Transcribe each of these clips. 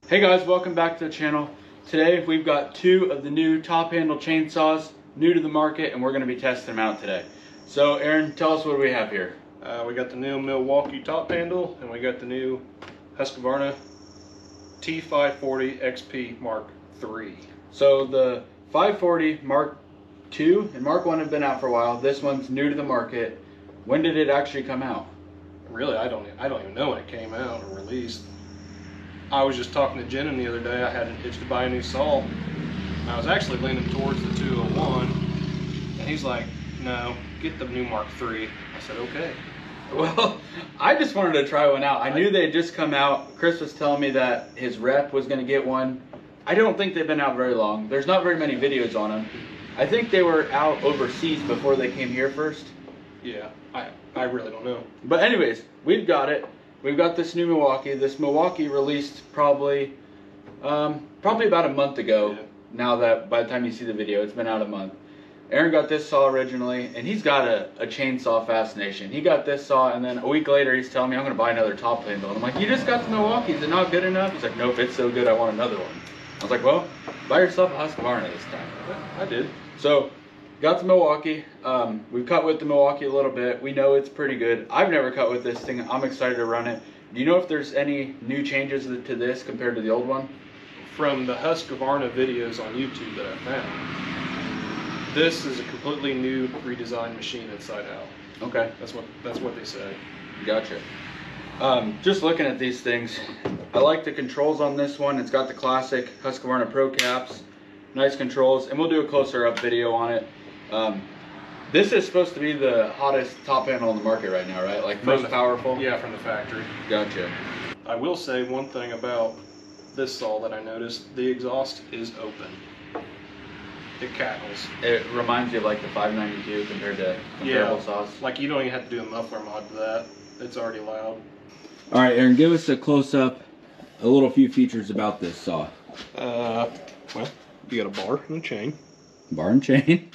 Hey guys, welcome back to the channel. Today we've got two of the new top handle chainsaws, new to the market, and we're going to be testing them out today. So Aaron, tell us what we have here. We got the new Milwaukee top handle, and we got the new Husqvarna T540 XP Mark III. So the 540 Mark II and Mark I have been out for a while. This one's new to the market. When did it actually come out? Really, I don't even know when it came out or released. I was just talking to Jenin the other day. I had an itch to buy a new saw. I was actually leaning towards the 201, and he's like, no, get the new Mark III. I said, okay. Well, I just wanted to try one out. I knew they had just come out. Chris was telling me that his rep was going to get one. I don't think they've been out very long. There's not very many videos on them. I think they were out overseas before they came here first. Yeah, I really don't know. But anyways, we've got it. We've got this new Milwaukee. This Milwaukee released probably about a month ago. Yeah. Now that by the time you see the video, it's been out a month. Aaron got this saw originally, and he's got a chainsaw fascination. He got this saw, and then a week later, he's telling me, I'm going to buy another top handle. And I'm like, you just got the Milwaukee. Is it not good enough? He's like, nope, it's so good, I want another one. I was like, well, buy yourself a Husqvarna this time. I did. So, got the Milwaukee. We've cut with the Milwaukee a little bit. We know it's pretty good. I've never cut with this thing. I'm excited to run it. Do you know if there's any new changes to this compared to the old one? From the Husqvarna videos on YouTube that I found, this is a completely new redesigned machine inside out. Okay. That's what they say. Gotcha. Just looking at these things, I like the controls on this one. It's got the classic Husqvarna Pro caps. Nice controls, and we'll do a closer up video on it. This is supposed to be the hottest top handle on the market right now, right? Like most powerful? Yeah, from the factory. Gotcha. I will say one thing about this saw that I noticed. The exhaust is open. It cackles. It reminds you of like the 592 compared to comparable saws. Like you don't even have to do a muffler mod to that. It's already loud. All right, Aaron, give us a close-up, a little few features about this saw. Well, you got a bar and a chain. Bar and chain.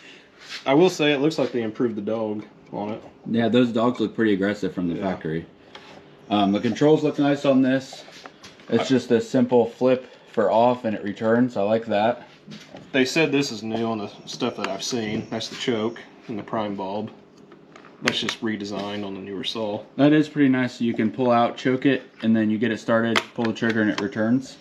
I will say it looks like they improved the dog on it. Yeah, those dogs look pretty aggressive from the factory. The controls look nice on this. It's just a simple flip for off and it returns. I like that. They said this is new on the stuff that I've seen. That's the choke and the prime bulb. That's just redesigned on the newer saw. That is pretty nice. You can pull out, choke it, and then you get it started, pull the trigger, and it returns.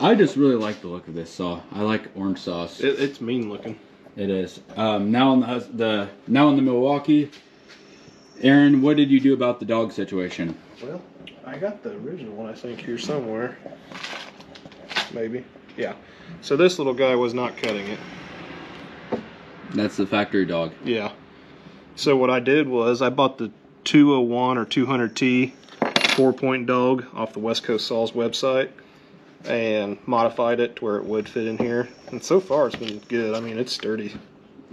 I just really like the look of this saw. I like orange saws. It's mean looking. It is. Now on the Milwaukee, Aaron, what did you do about the dog situation? Well, I got the original one I think here somewhere. Maybe. Yeah. So this little guy was not cutting it. That's the factory dog. Yeah. So what I did was I bought the 201 or 200T 4-point dog off the West Coast Saws website and modified it to where it would fit in here. And so far it's been good. I mean, it's sturdy.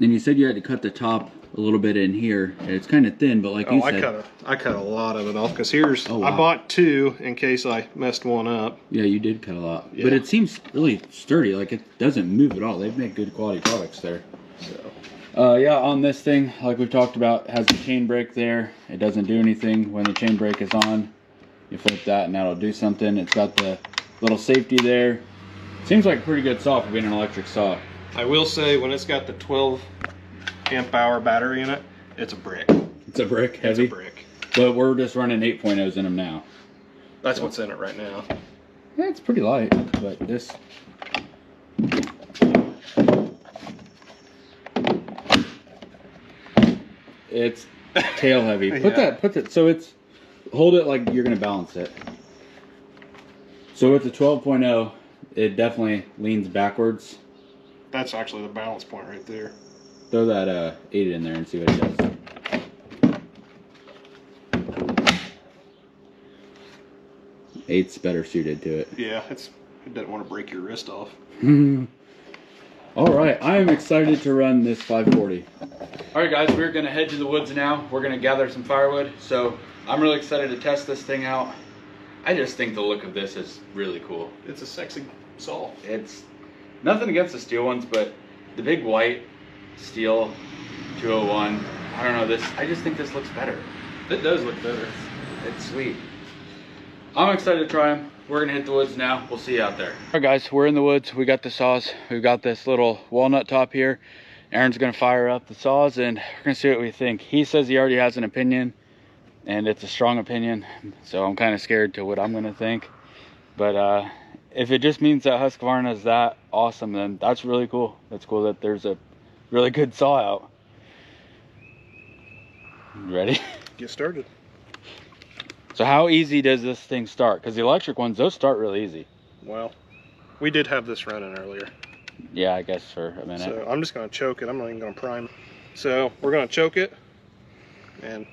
And you said you had to cut the top a little bit in here. It's kind of thin, but like you said... I cut a lot of it off because here's... Oh, wow. I bought two in case I messed one up. Yeah, you did cut a lot. Yeah. But it seems really sturdy. Like it doesn't move at all. They've made good quality products there. So, yeah, on this thing, like we've talked about, it has the chain brake there. It doesn't do anything when the chain brake is on. You flip that and that'll do something. It's got the little safety there. Seems like a pretty good saw for being an electric saw. I will say when it's got the 12 amp hour battery in it, it's a brick. It's a brick, heavy? It's a brick. But we're just running 8.0s in them now. That's what's in it right now. Yeah, it's pretty light, but this... It's tail heavy. Put that, so it's, hold it like you're going to balance it. So with the 12.0, it definitely leans backwards. That's actually the balance point right there. Throw that 8 in there and see what it does. 8's better suited to it. Yeah, it doesn't want to break your wrist off. Alright, I am excited to run this 540. Alright guys, we're going to head to the woods now. We're going to gather some firewood. So I'm really excited to test this thing out. I just think the look of this is really cool. It's a sexy saw. It's nothing against the steel ones, but the big white steel 201, I don't know, I just think this looks better. It does look better. It's sweet. I'm excited to try them. we're gonna hit the woods now. We'll see you out there. All right, guys, we're in the woods. We got the saws. We've got this little walnut top here. Aaron's gonna fire up the saws and we're gonna see what we think. He says he already has an opinion, and it's a strong opinion, so I'm kind of scared to what I'm gonna think. But if it just means that Husqvarna is that awesome, then that's really cool. That's cool that there's a really good saw out. You ready? Get started. So how easy does this thing start? Because the electric ones, those start really easy. Well, we did have this running earlier. Yeah, I guess for a minute. So I'm just gonna choke it. I'm not even gonna prime it. So we're gonna choke it and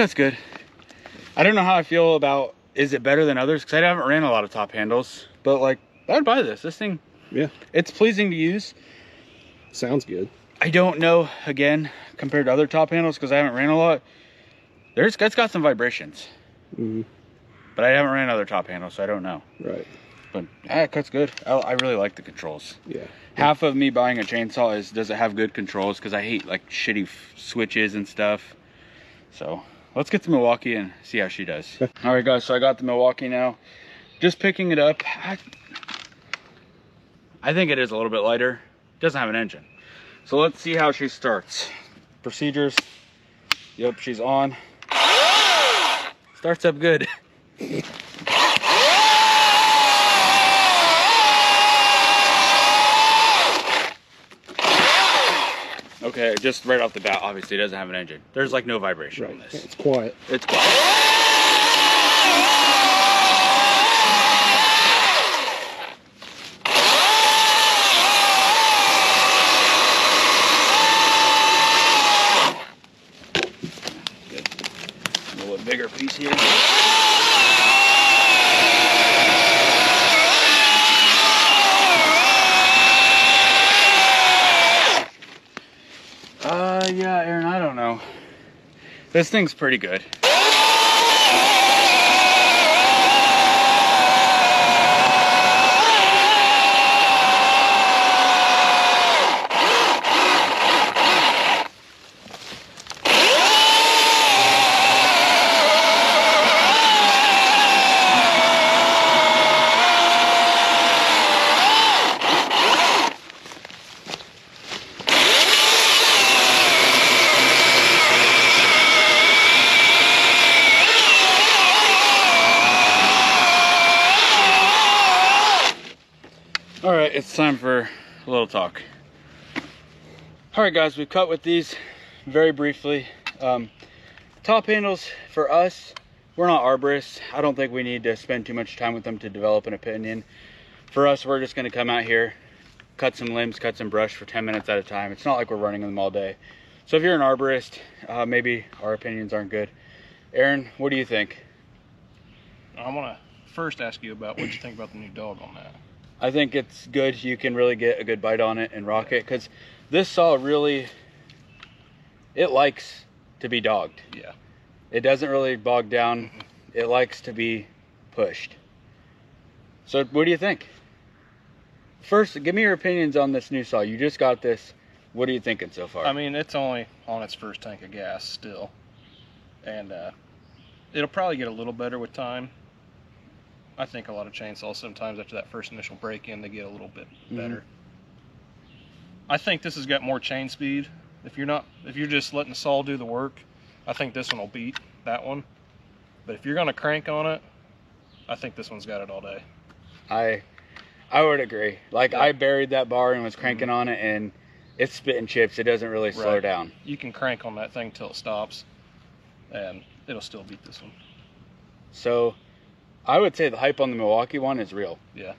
That's good. I don't know how I feel about, is it better than others? Because I haven't ran a lot of top handles, but like, I would buy this. This thing, yeah, it's pleasing to use. Sounds good. I don't know, again, compared to other top handles, because I haven't ran a lot. It's got some vibrations. Mm-hmm. But I haven't ran other top handles, so I don't know. Right. But it cuts good. I really like the controls. Yeah. Half of me buying a chainsaw is, does it have good controls? Because I hate like shitty switches and stuff. So let's get to Milwaukee and see how she does. All right, guys, so I got the Milwaukee now. Just picking it up. I think it is a little bit lighter. It doesn't have an engine. So let's see how she starts. Procedures. Yep, she's on. Starts up good. Okay, just right off the bat, obviously it doesn't have an engine. There's like no vibration on this. It's quiet. It's quiet. Good. A little bigger piece here. Yeah, Aaron, I don't know. This thing's pretty good. All right, it's time for a little talk. All right, guys, we cut with these very briefly. Top handles for us, we're not arborists. I don't think we need to spend too much time with them to develop an opinion. For us, we're just going to come out here, cut some limbs, cut some brush for 10 minutes at a time. It's not like we're running them all day. So if you're an arborist, maybe our opinions aren't good. Aaron, what do you think? I want to first ask you about what you think about the new dog on that. I think it's good. You can really get a good bite on it and rock it, because this saw really, it likes to be dogged. Yeah. It doesn't really bog down. It likes to be pushed. So what do you think? First, give me your opinions on this new saw. You just got this. What are you thinking so far? I mean, it's only on its first tank of gas still. And it'll probably get a little better with time. I think a lot of chainsaws sometimes after that first initial break-in, they get a little bit better. I think this has got more chain speed. If you're just letting the saw do the work, I think this one will beat that one. But if you're gonna crank on it, I think this one's got it all day. I would agree. Like, yeah. I buried that bar and was cranking on it, and it's spitting chips. It doesn't really slow down. You can crank on that thing till it stops, and it'll still beat this one. So I would say the hype on the Milwaukee one is real. Yeah.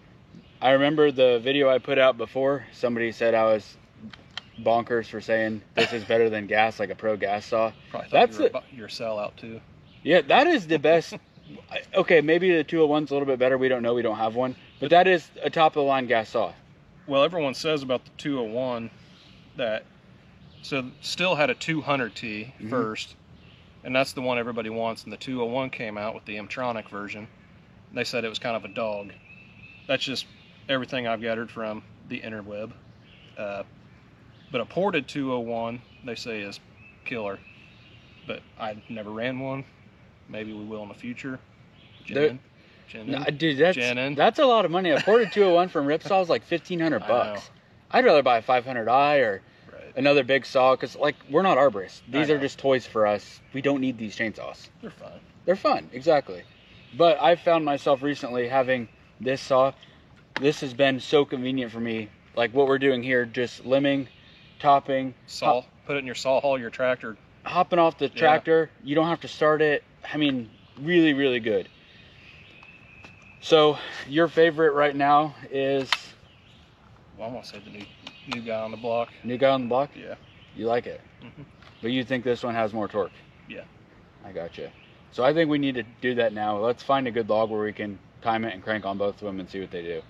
I remember the video I put out before. Somebody said I was bonkers for saying this is better than gas, like a pro gas saw. Probably thought you're a sellout too. Yeah, that is the best. Okay, maybe the 201's a little bit better. We don't know. We don't have one. But that is a top-of-the-line gas saw. Well, everyone says about the 201 that, so still had a 200T first, and that's the one everybody wants, and the 201 came out with the M-Tronic version. They said it was kind of a dog. That's just everything I've gathered from the interweb. But a ported 201, they say, is killer. But I never ran one. Maybe we will in the future. Dude, that's a lot of money. A ported 201 from Ripsaw is like $1,500. I'd rather buy a 500i or another big saw, because like, we're not arborists. These are just toys for us. We don't need these chainsaws. They're fun. They're fun, exactly. But I found myself recently having this saw. This has been so convenient for me. Like what we're doing here, just limbing, topping. Put it in your saw haul, your tractor. Hopping off the tractor. You don't have to start it. I mean, really, really good. So your favorite right now is? Well, I'm gonna say the new guy on the block. New guy on the block? Yeah. You like it? But you think this one has more torque? Yeah. I gotcha. So I think we need to do that now. Let's find a good log where we can time it and crank on both of them and see what they do.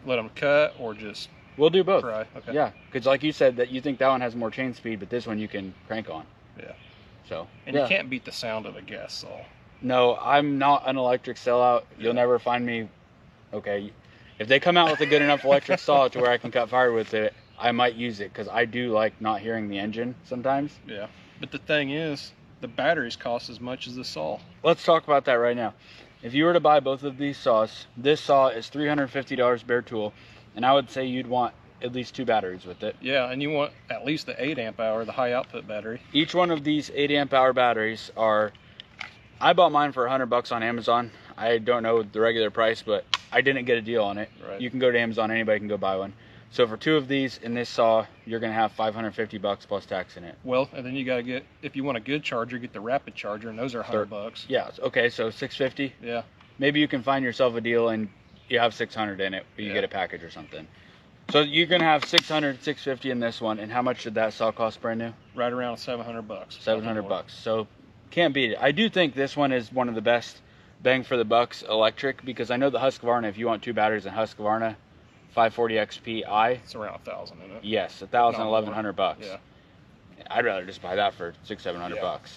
Let them cut, or just? We'll do both. Try. Okay. Yeah, because like you said, that you think that one has more chain speed, but this one you can crank on. Yeah. So. And you can't beat the sound of a gas saw. No, I'm not an electric sellout. You'll never find me. Okay, if they come out with a good enough electric saw to where I can cut fire with it, I might use it, because I do like not hearing the engine sometimes. Yeah. But the thing is, the batteries cost as much as the saw. Let's talk about that right now. If you were to buy both of these saws, this saw is $350 bare tool, and I would say you'd want at least 2 batteries with it. Yeah, and you want at least the 8 amp hour, the high output battery. Each one of these 8 amp hour batteries are, I bought mine for $100 on Amazon. I don't know the regular price, but I didn't get a deal on it. Right. You can go to Amazon, anybody can go buy one. So for 2 of these in this saw, you're gonna have $550 plus tax in it. Well, and then you gotta get, if you want a good charger, get the rapid charger, and those are $100. Yeah, okay, so $650. Yeah. Maybe you can find yourself a deal and you have $600 in it, but you get a package or something. So you're gonna have $600, $650 in this one, and how much did that saw cost brand new? Right around $700. $700. So can't beat it. I do think this one is one of the best bang for the bucks electric, because I know the Husqvarna, if you want 2 batteries in Husqvarna 540 XP-i, it's around 1,000 in it. Yes, 1,000, 1,100 bucks. Yeah. I'd rather just buy that for $600, $700.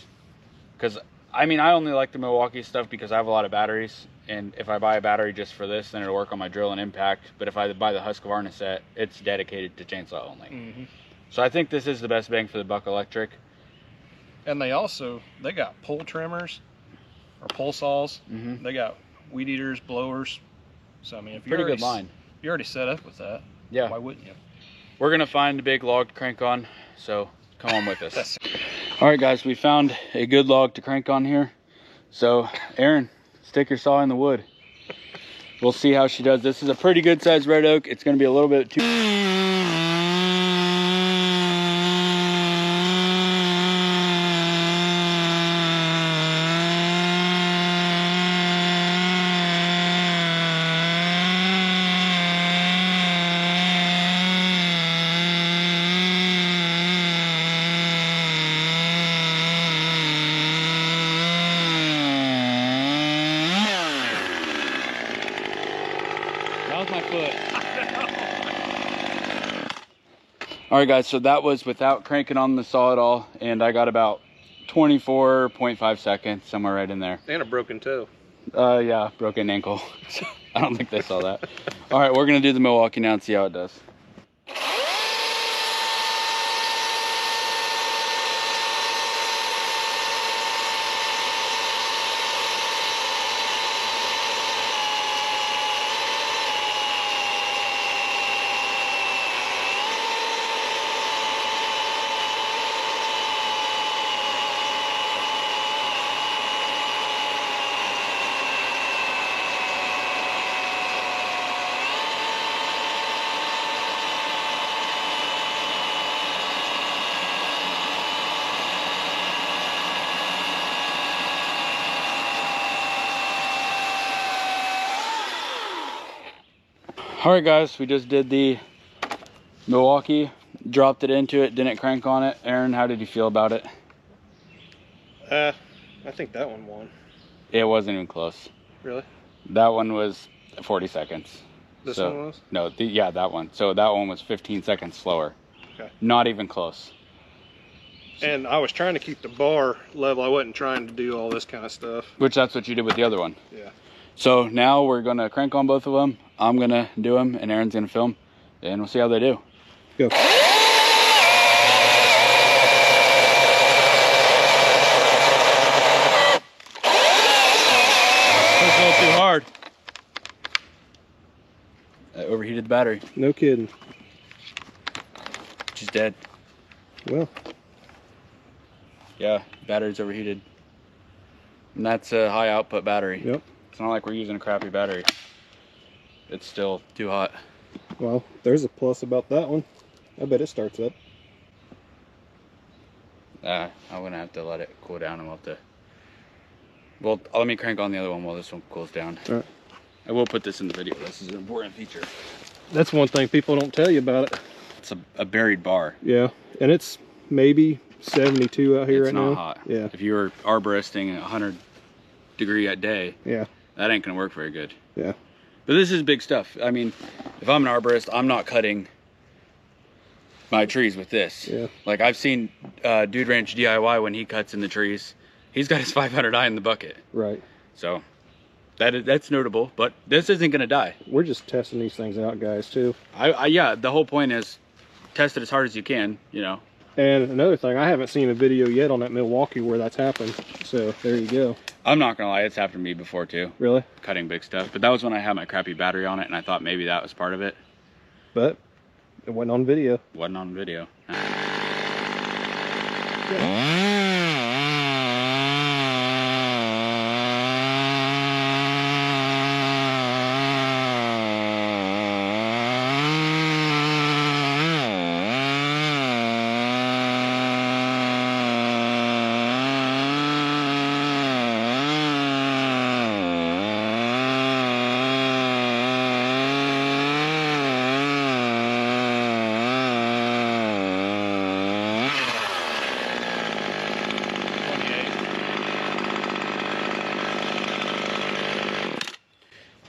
Because I mean, I only like the Milwaukee stuff because I have a lot of batteries, and if I buy a battery just for this, then it'll work on my drill and impact. But if I buy the Husqvarna set, it's dedicated to chainsaw only. So I think this is the best bang for the buck electric. And they got pull trimmers or pull saws. They got weed eaters, blowers. So I mean, if you're pretty good line. You're already set up with that. Yeah. Why wouldn't you? We're gonna find a big log to crank on, so come on with us. All right, guys, we found a good log to crank on here. So, Aaron, stick your saw in the wood. We'll see how she does. This is a pretty good sized red oak. It's going to be a little bit too... My foot. All right, guys, so that was without cranking on the saw at all, and I got about 24.5 seconds, somewhere right in there. And a broken toe. Yeah, broken ankle. I don't think they saw that. All right, we're gonna do the Milwaukee now and see how it does. All right, guys, we just did the Milwaukee, dropped it into it, didn't crank on it. Aaron, how did you feel about it? I think that one won. It wasn't even close. Really? That one was 40 seconds. This one was? No, yeah, that one. So that one was 15 seconds slower. Okay. Not even close. And I was trying to keep the bar level. I wasn't trying to do all this kind of stuff. Which that's what you did with the other one. Yeah. So now we're gonna crank on both of them. I'm gonna do them and Aaron's gonna film, and we'll see how they do. Go. Push a little too hard. I overheated the battery. No kidding. She's dead. Well. Yeah, battery's overheated. And that's a high output battery. Yep. It's not like we're using a crappy battery. It's still too hot. Well, there's a plus about that one. I bet it starts up. I'm gonna have to let it cool down and we'll have to... Well, let me crank on the other one while this one cools down. All right. I will put this in the video. This is an important feature. That's one thing people don't tell you about it. It's a buried bar. Yeah, and it's maybe 72 out here right now. It's not hot. Yeah. If you were arboristing at 100-degree a day, yeah, that ain't gonna work very good. Yeah. But this is big stuff. I mean, if I'm an arborist, I'm not cutting my trees with this. Yeah. Like I've seen Dude Ranch DIY when he cuts in the trees, he's got his 500i in the bucket. Right. So that's notable, but this isn't gonna die. We're just testing these things out, guys, too. Yeah, the whole point is test it as hard as you can, you know. And another thing, I haven't seen a video yet on that Milwaukee where that's happened. So there you go. I'm not gonna lie, it's happened to me before too. Really? Cutting big stuff. But that was when I had my crappy battery on it and I thought maybe that was part of it. But it wasn't on video. Wasn't on video.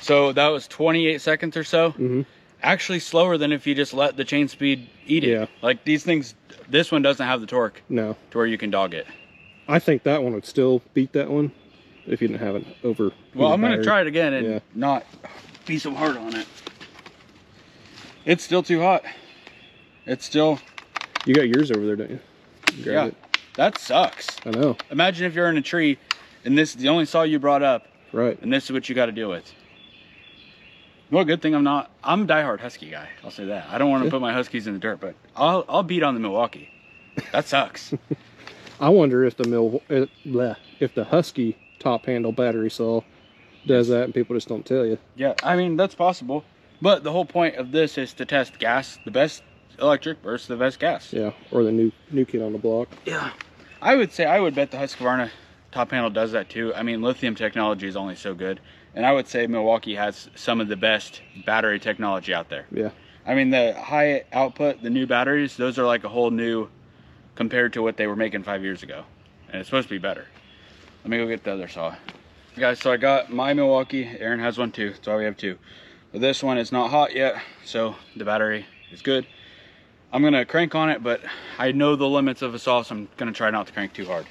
So that was 28 seconds or so. Mm-hmm. Actually slower than if you just let the chain speed eat it. Yeah. Like these things, this one doesn't have the torque. No. To where you can dog it. I think that one would still beat that one if you didn't have it over. Well, I'm going to try it again and not be so hard on it. It's still too hot. It's still... You got yours over there, don't you? Yeah. It. That sucks. I know. Imagine if you're in a tree and this is the only saw you brought up. Right. And this is what you got to deal with. Well, good thing I'm a diehard Husky guy. I'll say that. I don't want to put my Huskies in the dirt, but I'll beat on the Milwaukee. That sucks. I wonder if the Husky top handle battery saw does that and people just don't tell you. Yeah, I mean, that's possible. But the whole point of this is to test gas, the best electric versus the best gas. Yeah, or the new kid on the block. Yeah. I would bet the Husqvarna top panel does that too. I mean, lithium technology is only so good. And I would say Milwaukee has some of the best battery technology out there. Yeah. I mean, the high output, the new batteries, those are like a whole new compared to what they were making 5 years ago. And it's supposed to be better. Let me go get the other saw. Guys, so I got my Milwaukee. Aaron has one too. That's why we have two. But this one is not hot yet, so the battery is good. I'm gonna crank on it, but I know the limits of a saw, so I'm gonna try not to crank too hard.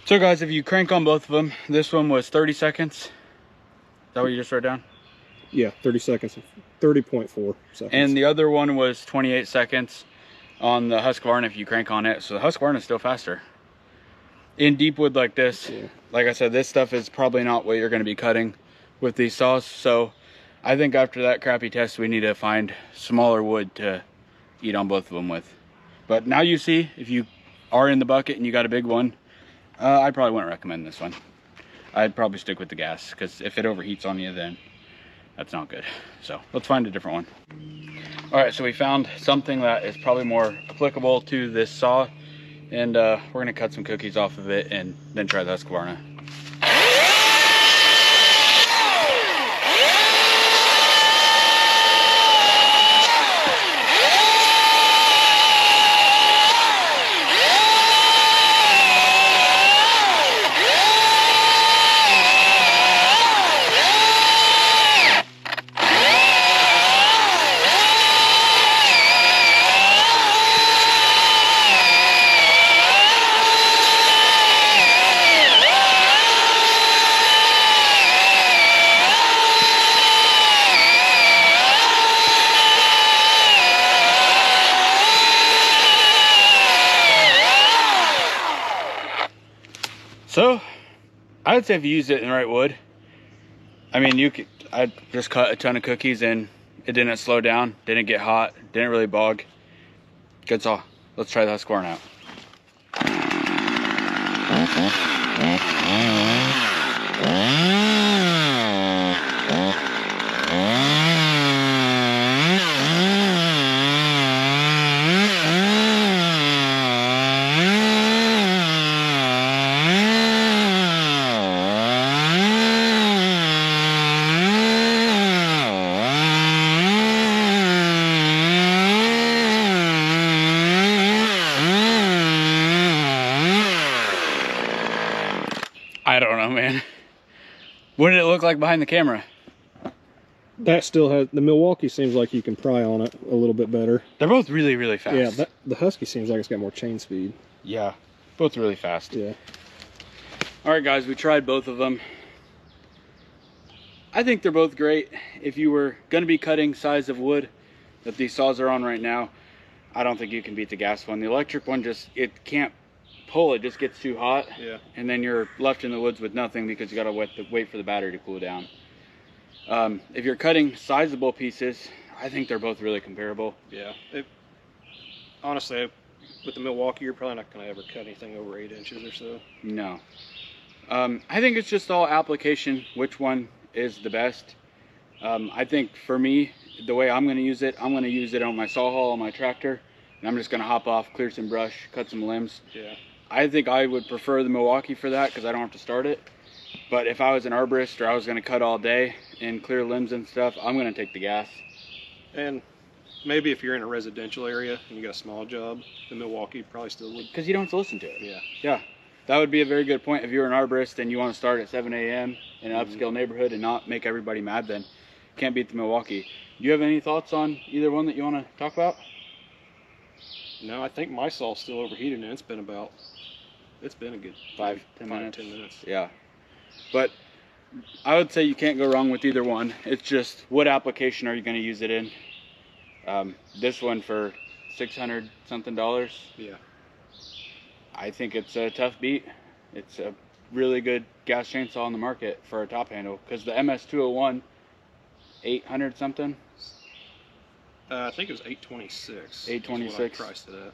So guys, if you crank on both of them, this one was 30 seconds. Is that what you just wrote down? Yeah, 30 seconds, 30.4 seconds. And the other one was 28 seconds on the Husqvarna if you crank on it. So the Husqvarna is still faster. In deep wood like this, yeah. Like I said, this stuff is probably not what you're going to be cutting with these saws. So I think after that crappy test, we need to find smaller wood to eat on both of them with. But now you see, if you are in the bucket and you got a big one, I probably wouldn't recommend this one. I'd probably stick with the gas, because if it overheats on you, then that's not good. So let's find a different one. All right, so we found something that is probably more applicable to this saw, and we're gonna cut some cookies off of it and then try the Husqvarna. So, I would say if you use it in the right wood, I mean, I just cut a ton of cookies and it didn't slow down, didn't get hot, didn't really bog. Good saw. Let's try the Husqvarna out. I don't know, man. What did it look like behind the camera? That still has, the Milwaukee seems like you can pry on it a little bit better. They're both really, really fast. Yeah, the Husky seems like it's got more chain speed. Yeah, both really fast. Yeah. All right, guys, we tried both of them. I think they're both great. If you were going to be cutting size of wood that these saws are on right now, I don't think you can beat the gas one. The electric one it can't pull, it just gets too hot. Yeah. And then you're left in the woods with nothing because you got to wait for the battery to cool down. If you're cutting sizable pieces, I think they're both really comparable. Yeah. Honestly, with the Milwaukee, you're probably not going to ever cut anything over 8 inches or so. No. I think it's just all application, which one is the best. I think for me, the way I'm going to use it on my saw haul on my tractor, and I'm just going to hop off, clear some brush, cut some limbs. Yeah. I think I would prefer the Milwaukee for that because I don't have to start it. But if I was an arborist or I was going to cut all day and clear limbs and stuff, I'm going to take the gas. And maybe if you're in a residential area and you got a small job, the Milwaukee probably still would. Because you don't have to listen to it. Yeah. Yeah. That would be a very good point. If you're an arborist and you want to start at 7 a.m. in an upscale neighborhood and not make everybody mad, then can't beat the Milwaukee. Do you have any thoughts on either one that you want to talk about? No, I think my saw's still overheated and it's been It's been a good 5-10 5, minutes. 10 minutes. Yeah, but I would say you can't go wrong with either one. It's just what application are you going to use it in? This one for $600 something. Yeah. I think it's a tough beat. It's a really good gas chainsaw on the market for a top handle, because the MS201, 800 something. I think it was 826. 826. That's what I priced it at.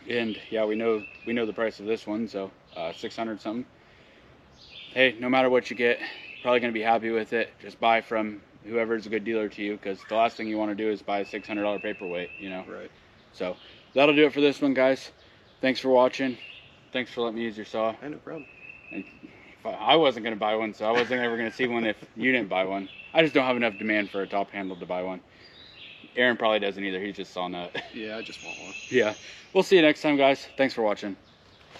And yeah, we know the price of this one, so 600 something. Hey, no matter what you get, you're probably gonna be happy with it. Just buy from whoever's a good dealer to you, because the last thing you want to do is buy a $600 paperweight, you know. Right. So that'll do it for this one, guys. Thanks for watching. Thanks for letting me use your saw. Hey, no problem. And I wasn't gonna buy one, so I wasn't ever gonna see one if you didn't buy one. I just don't have enough demand for a top handle to buy one. Aaron probably doesn't either. He's just saw nut. Yeah, I just want one. Yeah. We'll see you next time, guys. Thanks for watching.